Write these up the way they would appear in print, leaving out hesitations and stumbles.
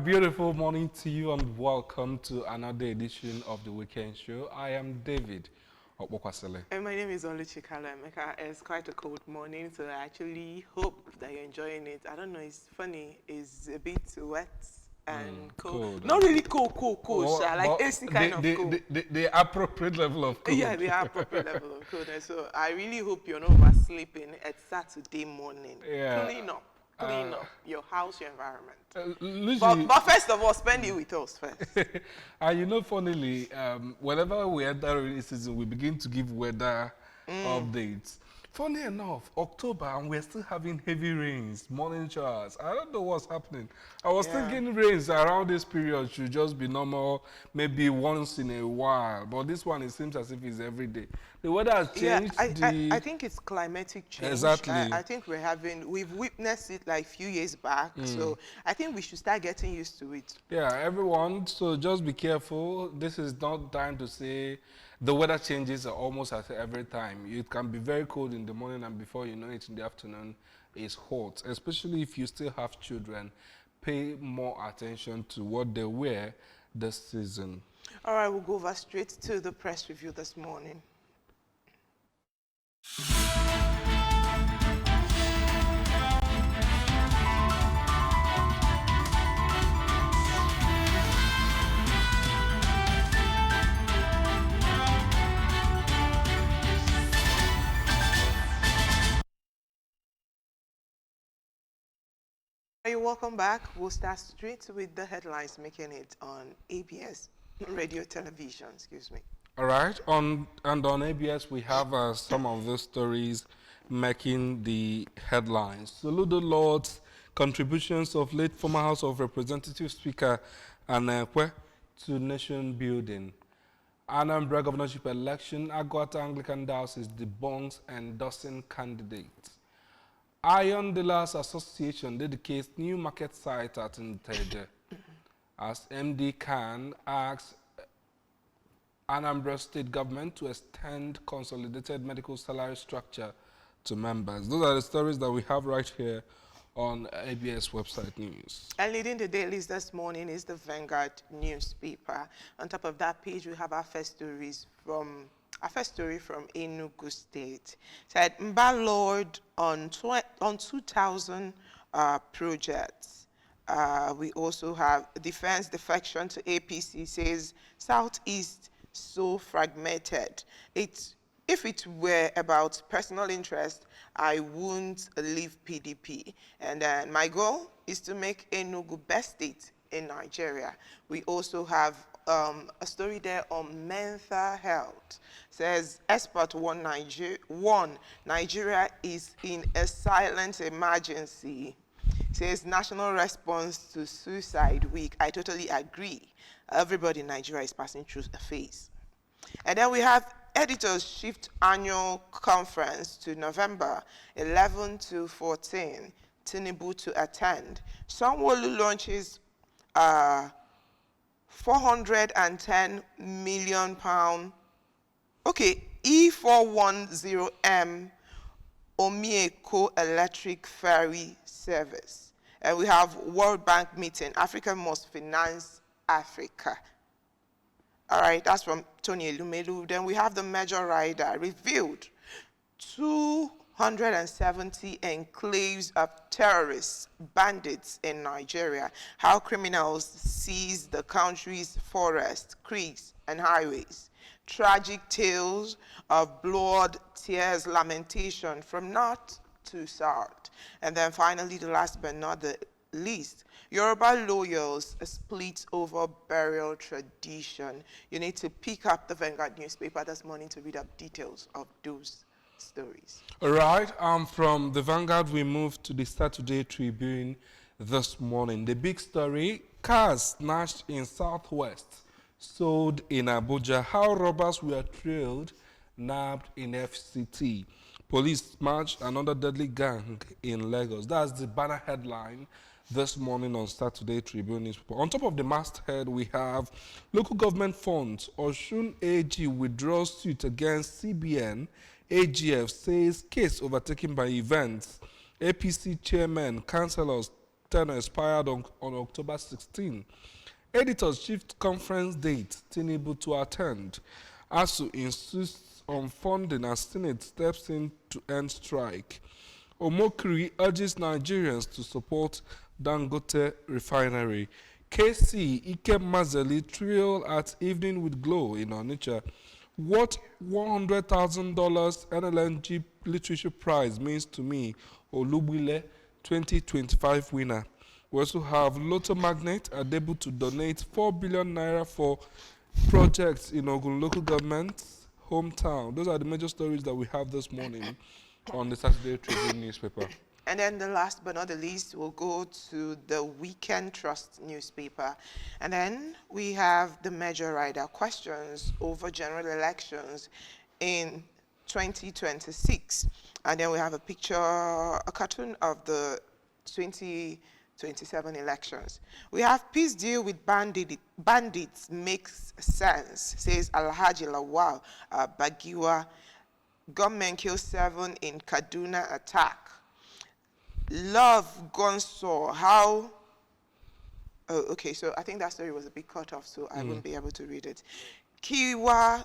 beautiful morning to you and welcome to another edition of the Weekend Show. I am David Okpokwasele. And my name is Oluchi Kalameka. It's quite a cold morning, so I actually hope that you're enjoying it. I don't know, it's funny, it's a bit wet and cold. Not really cold, like AC kind of cold. The appropriate level of cold. Yeah, the appropriate level of cold. And so I really hope you're not oversleeping at Saturday morning. Yeah. Clean up your house, your environment. But first of all, spend it with us first. And you know, funnily, whenever we enter rainy season, we begin to give weather updates. Funny enough, October, and we're still having heavy rains, morning showers. I don't know what's happening. I was thinking rains around this period should just be normal, maybe once in a while. But this one, it seems as if it's every day. The weather has changed. Yeah, I think it's climatic change. Exactly. I think we've witnessed it like a few years back. So I think we should start getting used to it. Yeah, everyone, so just be careful. This is not time to say the weather changes almost at every time. It can be very cold in the morning and before you know it in the afternoon, it's hot. Especially if you still have children, pay more attention to what they wear this season. All right, we'll go over straight to the press review this morning. Welcome back. We'll start straight with the headlines making it on ABS radio television. Excuse me. All right. On ABS, we have some of the stories making the headlines. Salute the Lord's contributions of late former House of Representatives Speaker Anambra to nation building. Anambra governorship election, Agwata Anglican Diocese debunks endorsing candidates. Iron Dealers Association dedicates new market site at Nteje as MD Khan asks Anambra state government to extend consolidated medical salary structure to members. Those are the stories that we have right here on ABS website news. And leading the dailies this morning is the Vanguard newspaper. On top of that page, we have our first story from Enugu State. Said Mba Lord on 2,000 projects. We also have defense defection to APC says Southeast so fragmented. If it were about personal interest, I wouldn't leave PDP. And then my goal is to make Enugu best state in Nigeria. We also have a story there on mental health. Says expert warn Nigeria is in a silent emergency. Says national response to suicide week. I totally agree. Everybody in Nigeria is passing through a phase. And then we have editors shift annual conference to November 11 to 14. Tinubu to attend. Sanwo-Olu launches 410 million pound. Okay, E410M Omieko electric ferry service. And we have World Bank meeting. Africa must finance Africa. All right, that's from Tony Elumelu. Then we have the major rider revealed 270 enclaves of terrorists, bandits in Nigeria. How criminals seize the country's forests, creeks, and highways. Tragic tales of blood, tears, lamentation from north to south. And then finally, the last but not the least, Yoruba lawyers split over burial tradition. You need to pick up the Vanguard newspaper this morning to read up details of those stories. All right, from the Vanguard, we move to the Saturday Tribune this morning. The big story, cars snatched in Southwest, sold in Abuja. How robbers were trailed, nabbed in FCT. Police marched another deadly gang in Lagos. That's the banner headline this morning on Saturday Tribune newspaper. On top of the masthead, we have local government funds. Osun AG withdraws suit against CBN. AGF says case overtaken by events. APC chairman, councillors tenure expired on October 16. Editors shift conference date, Tinubu to attend. ASU insists on funding as Senate steps in to end strike. Omokri urges Nigerians to support Dangote refinery. KC Ike Mazeli thrill at Evening with Glow in Onitsha. What $100,000 NLNG Literature Prize means to me, Olubile 2025 winner. We also have Lotto Magnate able to donate 4 billion naira for projects in Ogun local government's hometown. Those are the major stories that we have this morning on the Saturday Tribune newspaper. And then the last but not the least, we'll go to the Weekend Trust newspaper. And then we have the major rider questions over general elections in 2026. And then we have a picture, a cartoon of the 2027 elections. We have peace deal with bandits makes sense, says Alhaji Lawal Bagiwa. Gunmen kill 7 in Kaduna attack. Love Gonso, how... Oh, okay, so I think that story was a bit cut off, so I wouldn't be able to read it. Kiriawa,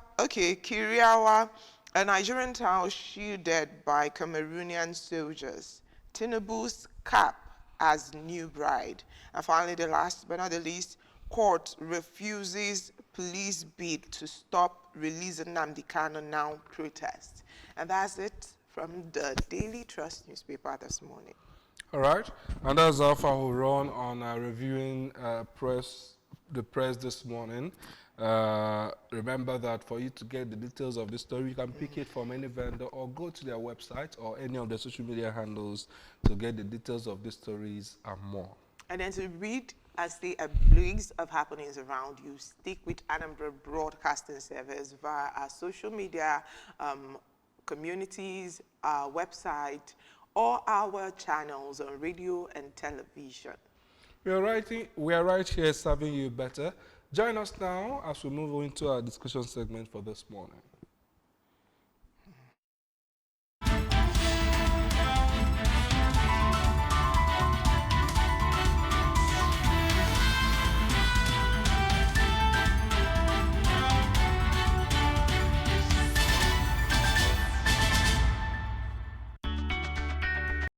a Nigerian town shielded by Cameroonian soldiers. Tinubu's cap as new bride. And finally, the last but not the least, court refuses police bid to stop releasing Nnamdi Kanu now protest. And that's it from the Daily Trust newspaper this morning. All right, and that's how far we run on reviewing the press this morning. Remember that for you to get the details of the story, you can pick it from any vendor or go to their website or any of their social media handles to get the details of the stories and more. And then to read as the blogs of happenings around you, stick with Anambra Broadcasting Service via our social media communities, our website, or our channels on radio and television. We are right here serving you better. Join us now as we move into our discussion segment for this morning.